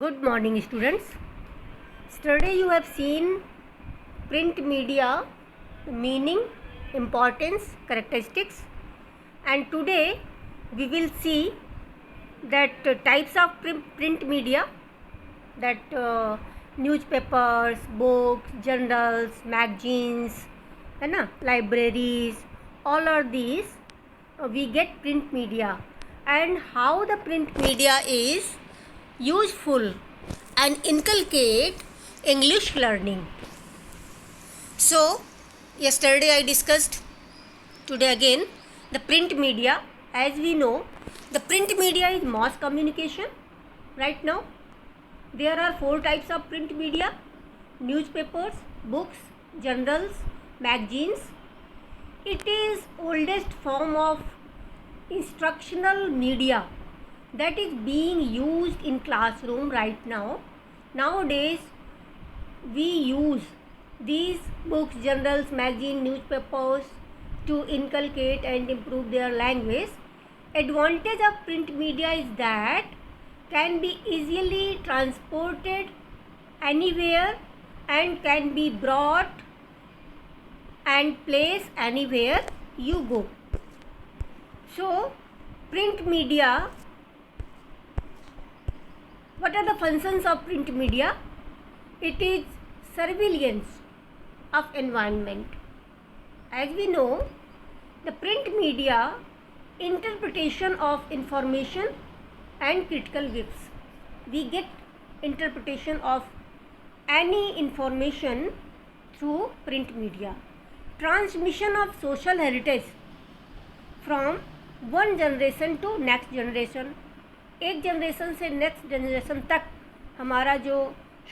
Good morning, students. Yesterday you have seen print media, meaning, importance, characteristics, and today we will see that types of print media, that newspapers, books, journals, magazines, है ना, libraries, all are these we get print media, and how the print media is useful and inculcate English learning. So, yesterday I discussed, today again, the print media. As we know, the print media is mass communication. Right now, there are 4 types of print media: newspapers, books, journals, magazines. It is oldest form of instructional media that is being used in classroom right now. Nowadays we use these books, journals, magazine, newspapers to inculcate and improve their language. Advantage of print media is that can be easily transported anywhere and can be brought and placed anywhere you go. So print media, what are the functions of print media? It is surveillance of environment. As we know, the print media, interpretation of information and critical gifts. We get interpretation of any information through print media. Transmission of social heritage from one generation to next generation. एक generation से next generation तक हमारा जो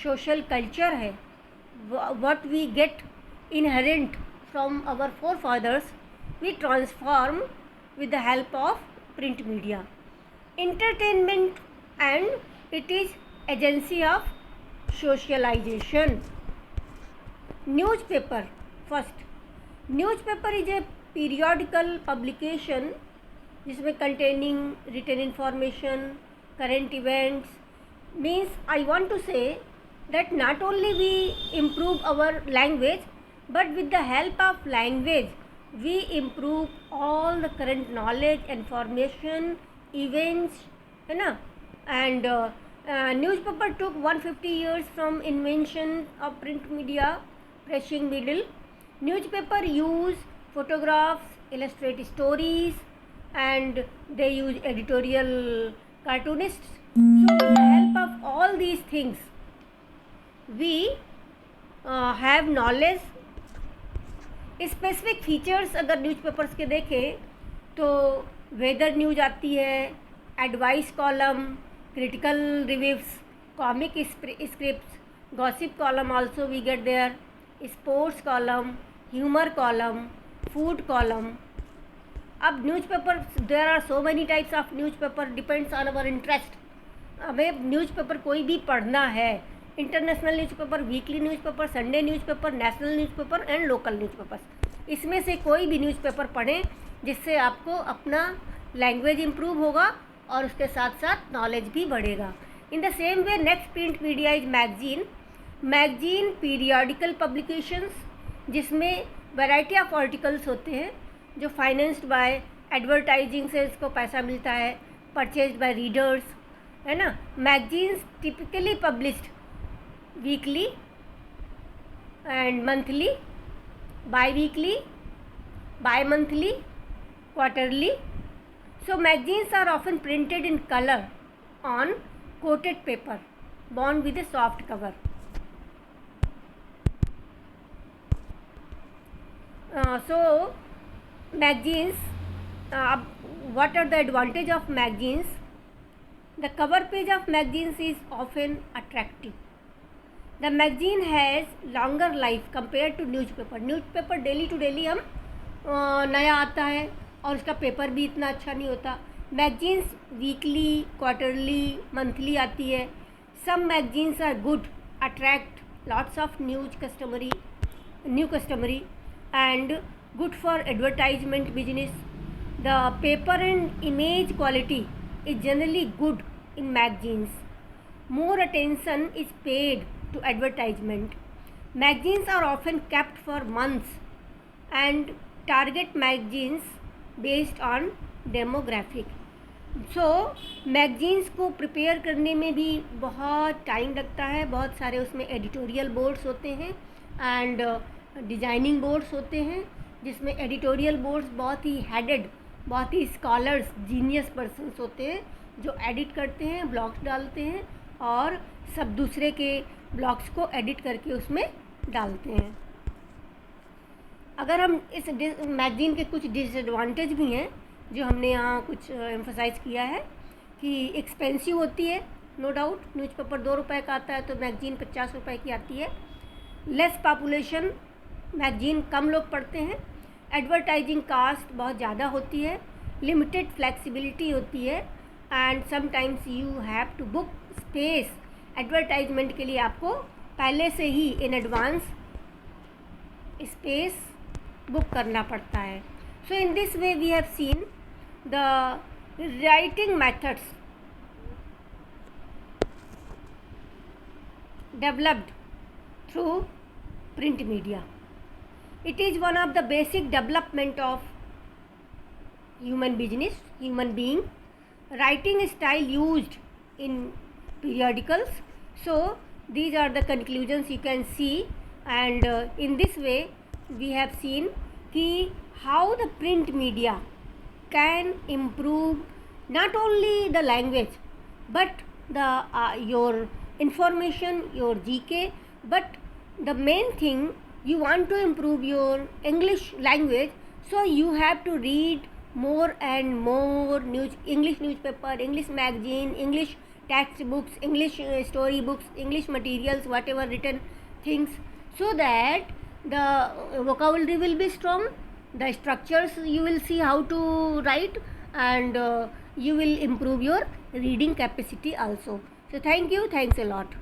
social culture है, what we get inherent from our forefathers, we transform with the help of print media. Entertainment, and it is agency of socialization. Newspaper. First, newspaper is a periodical publication जिसमें containing written information, current events. Means I want to say that not only we improve our language, but with the help of language we improve all the current knowledge, information, events, है ना. And newspaper took 150 years from invention of print media, pressing middle. Newspaper use photographs, illustrate stories, and they use editorial cartoonists. So with the help of all these things we have knowledge. Specific features अगर newspapers के देखें तो weather news आती है, advice column, critical reviews, comic scripts, gossip column also we get there, sports column, humour column, food column. अब newspaper, there are so many types of newspaper, depends on our interest. हमें newspaper कोई भी पढ़ना है, international newspaper, weekly newspaper, Sunday newspaper, national newspaper and local newspaper, इसमें से कोई भी न्यूज़पेपर पढ़ें जिससे आपको अपना लैंग्वेज इम्प्रूव होगा और उसके साथ साथ नॉलेज भी बढ़ेगा. In the same way next print media is magazine. Magazine periodical publications जिसमें वैरायटी ऑफ आर्टिकल्स होते हैं जो फाइनेंस्ड बाय एडवर्टाइजिंग से इसको पैसा मिलता है, परचेज बाय रीडर्स, है ना. Magazines typically published weekly and monthly, bi-weekly, bi-monthly, quarterly. So magazines are often printed in color on coated paper bound with a soft cover. So magazines, what are the advantage of magazines? The cover page of magazines is often attractive. The magazine has longer life compared to newspaper. Newspaper daily to daily हम नया आता है और उसका paper भी इतना अच्छा नहीं होता. मैगजीन्स वीकली, क्वार्टरली, मंथली आती है. Some magazines are good, attract lots of new customary and good for advertisement business. The paper and image quality is generally good in magazines. more attention is paid to advertisement. Magazines are often kept for months and target magazines based on demographic. So magazines को prepare करने में भी बहुत time लगता है. बहुत सारे उसमें एडिटोरियल बोर्ड्स होते हैं एंड डिज़ाइनिंग बोर्ड्स होते हैं, जिसमें एडिटोरियल बोर्ड्स बहुत ही हेडेड, बहुत ही स्कॉलर्स, जीनियस पर्सन्स होते हैं जो एडिट करते हैं, ब्लॉग्स डालते हैं और सब दूसरे के ब्लॉग्स को एडिट करके उसमें डालते हैं. अगर हम इस मैगजीन के कुछ डिसएडवांटेज भी हैं जो हमने यहाँ कुछ एम्फसाइज़ किया है कि एक्सपेंसिव होती है, नो डाउट. न्यूज़पेपर 2 रुपए का आता है तो मैगजीन 50 रुपए की आती है. लेस पॉपुलेशन, मैगजीन कम लोग पढ़ते हैं. एडवर्टाइजिंग कास्ट बहुत ज़्यादा होती है. लिमिटेड फ्लेक्सिबिलिटी होती है and sometimes you have to book space. Advertisement के लिए आपको पहले से ही इन एडवांस स्पेस बुक करना पड़ता है. So in this way we have seen the writing methods developed through print media. It is one of the basic development of human being. Writing style used in periodicals. So these are the conclusions you can see, and in this way we have seen ki how the print media can improve not only the language but the your information, your GK, but the main thing, you want to improve your English language, so you have to read more and more English newspaper, English magazine, English textbooks, English story books, English materials, whatever written things, so that the vocabulary will be strong. The structures you will see how to write, and you will improve your reading capacity also. So thank you, thanks a lot.